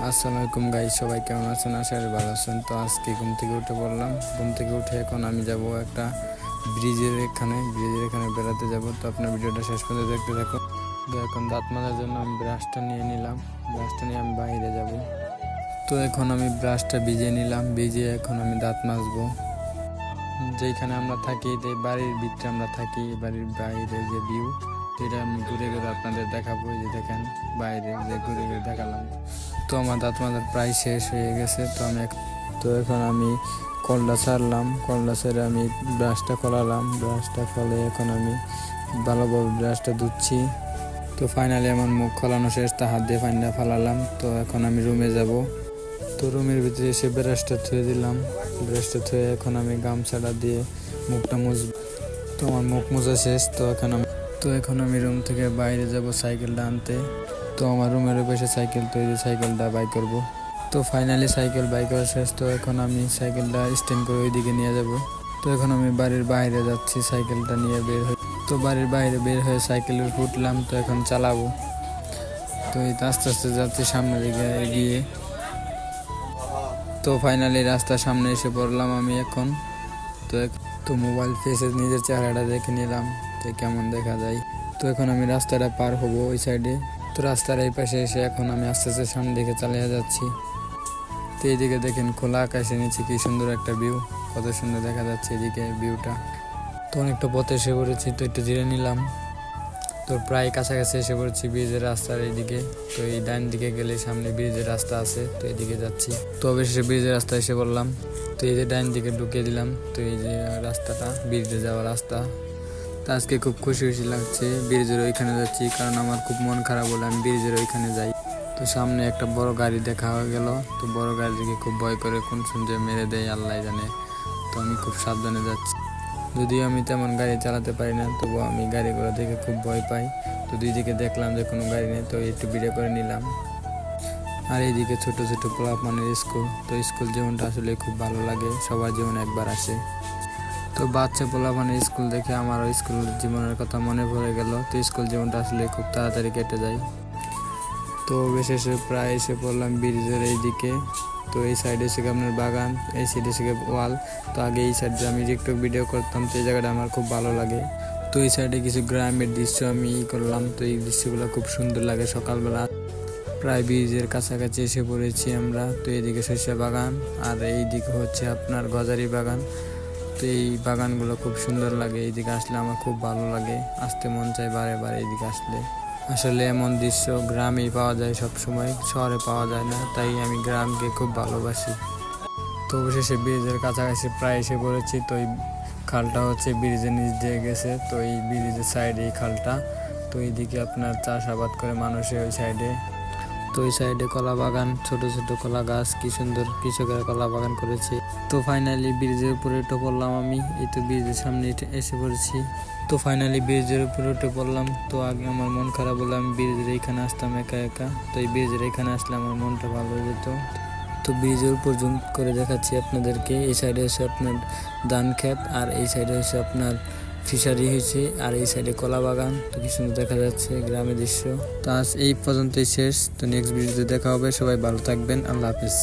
আসসালামু আলাইকুম গাইস, সবাই কেমন আছেন? আশা করি ভালো আছেন। তো আজকে ঘুম থেকে উঠে পড়লাম। ঘুম থেকে উঠে এখন আমি যাব একটা ব্রিজের এখানে বেড়াতে যাব। তো আপনার ভিডিওটা শেষ পর্যন্ত দেখতে থাকুন। তো এখন দাঁত মাজার জন্য আমি ব্রাশটা নিয়ে নিলাম। ব্রাশটা নিয়ে আমি বাইরে যাব। তো এখন আমি ব্রাশটা ভিজিয়ে নিলাম। ভিজিয়ে এখন আমি দাঁত মাজবো। যেখানে আমরা থাকি, যে বাড়ির ভিতরে আমরা থাকি, বাড়ির বাইরে যে ভিউ, এটা আমি ঘুরে ঘুরে আপনাদের দেখাবো। এই যে দেখেন, বাইরে যে ঘুরে ঘুরে দেখালাম। তো আমার দাঁত মাজার প্রায় শেষ হয়ে গেছে। তো এখন আমি কলটা ছাড়লাম। কলটা ছেড়ে আমি ব্রাশটা খোলালাম। ব্রাশটা খোলে এখন আমি ভালোভাবে ব্রাশটা ধুচ্ছি। তো ফাইনালি আমার মুখ খোলানো শেষ, তা হাত দিয়ে পানিটা ফালালাম। তো এখন আমি রুমে যাব। তো রুমের ভিতরে এসে ব্রাশটা ধুয়ে দিলাম। ব্রাশটা ধুয়ে এখন আমি গামছাটা দিয়ে মুখটা মুছব। তো আমার মুখ মোছা শেষ। তো এখন আমি রুম থেকে বাইরে যাব সাইকেলটা আনতে। তো আমার রুমের পাশে সাইকেল, তো এই যে সাইকেলটা বাই করব। তো ফাইনালি সাইকেল বাই করা শেষ। তো এখন আমি সাইকেলটা স্ট্যান্ড করে ওইদিকে নিয়ে যাব। তো এখন আমি বাড়ির বাইরে যাচ্ছি সাইকেলটা নিয়ে বের হয়ে। তো বাড়ির বাইরে বের হয়ে সাইকেলে উঠলাম। তো এখন চালাবো। তো এই আস্তে আস্তে যাচ্ছি সামনের দিকে এগিয়ে। তো ফাইনালি রাস্তার সামনে এসে পড়লাম আমি এখন। তো মোবাইল ফেসে নিজের চেহারাটা দেখে নিলাম যে কেমন দেখা যায়। তো এখন আমি রাস্তাটা পার হব ওই সাইডে। তো রাস্তার এই পাশে এসে এখন আমি আস্তে আস্তে সামনের দিকে চালিয়ে যাচ্ছি। তো এইদিকে দেখেন, খোলা আকাশের নিচে কি সুন্দর একটা ভিউ, কত সুন্দর দেখা যাচ্ছে এদিকে ভিউটা। তো অনেকটা পথে এসে পড়েছি। তো একটু জিরে নিলাম। তো প্রায় কাছাকাছি এসে পড়েছি ব্রিজের রাস্তার এইদিকে। তো এই ডান দিকে গেলে সামনে ব্রিজের রাস্তা আছে, তো এইদিকে যাচ্ছি। তো অবশেষে ব্রিজের রাস্তায় এসে পড়লাম। তো এই যে ডান দিকে ঢুকিয়ে দিলাম। তো এই যে রাস্তাটা, ব্রিজে যাওয়ার রাস্তা। তো আজকে খুব খুশি লাগছে ব্রিজের ওইখানে যাচ্ছি, কারণ আমার খুব মন খারাপ হলে আমি ব্রিজের ওইখানে যাই। তো সামনে একটা বড় গাড়ি দেখা হয়ে গেল। তো বড় গাড়ি দিকে খুব ভয় করে, কোন শুনছে মেরে দেয় আল্লাহ জানে। তো আমি খুব সাবধানে যাচ্ছি। যদিও আমি তেমন গাড়ি চালাতে পারি না, তবুও আমি গাড়িগুলো দেখে খুব ভয় পাই। তো দুই দিকে দেখলাম যে কোনো গাড়ি নেই, তো একটু ভিডিও করে নিলাম। আর এইদিকে ছোট ছোট পোলাপানের স্কুল। তো স্কুল জীবনটা আসলে খুব ভালো লাগে, সবার জীবনে একবার আসে। তো বাচ্চা পোলাপানের স্কুল দেখে আমারও স্কুল জীবনের কথা মনে পড়ে গেল। তো স্কুল জীবনটা আসলে খুব তাড়াতাড়ি কেটে যায়। তো অবশেষে প্রায় এসে পড়লাম ব্রিজের এইদিকে। তো এই সাইডে এসে আপনার বাগান, এই সাইডে এসে ওয়াল। তো আগে এই সাইডে আমি টিকটক ভিডিও করতাম, তো এই জায়গাটা আমার খুব ভালো লাগে। তো এই সাইডে কিছু গ্রামের দৃশ্য আমি করলাম। তো এই দৃশ্যগুলো খুব সুন্দর লাগে সকালবেলা। প্রায় ব্রিজের কাছাকাছি এসে পড়েছি আমরা। তো এইদিকে সরিষা বাগান, আর এইদিকে হচ্ছে আপনার গজারি বাগান। তো এই বাগানগুলো খুব সুন্দর লাগে। এইদিকে আসলে আমার খুব ভালো লাগে, আসতে মন চায় বারে বারে এইদিকে আসলে। আসলে এমন দৃশ্য গ্রামেই পাওয়া যায় সব সময়, শহরে পাওয়া যায় না, তাই আমি গ্রামকে খুব ভালোবাসি। তো অবশেষে ব্রিজের কাছাকাছি প্রায় এসে পড়েছি। তো এই খালটা হচ্ছে ব্রিজের নিচ দিয়ে গেছে। তো এই ব্রিজের সাইডে এই খালটা। তো এইদিকে আপনার চাষাবাদ করে মানুষে ওই সাইডে। তো ওই সাইডে কলা বাগান, ছোট ছোট কলা গাছ, কি সুন্দর কৃষকের কলা বাগান করেছে। তো ফাইনালি ব্রিজের উপরে উঠে পড়লাম আমি। এই তো ব্রিজের সামনে এসে পড়েছি। তো ফাইনালি ব্রিজের উপরে উঠে পড়লাম। তো আগে আমার মন খারাপ হলে আমি ব্রিজের এইখানে আসতাম একা একা। তো এই ব্রিজের এখানে আসলে আমার মনটা ভালো হয়ে যেত। তো ব্রিজের উপর জুম করে দেখাচ্ছি আপনাদেরকে। এই সাইডে হচ্ছে আপনার ধান ক্ষেত, আর এই সাইডে হচ্ছে আপনার ফিশারি হয়েছে, আর এই সাইডে কলা বাগান। তো কি সুন্দর দেখা যাচ্ছে গ্রামের দৃশ্য। তো আজ এই পর্যন্তই শেষ। তো নেক্সট ভিডিওতে দেখা হবে। সবাই ভালো থাকবেন। আল্লাহ হাফিজ।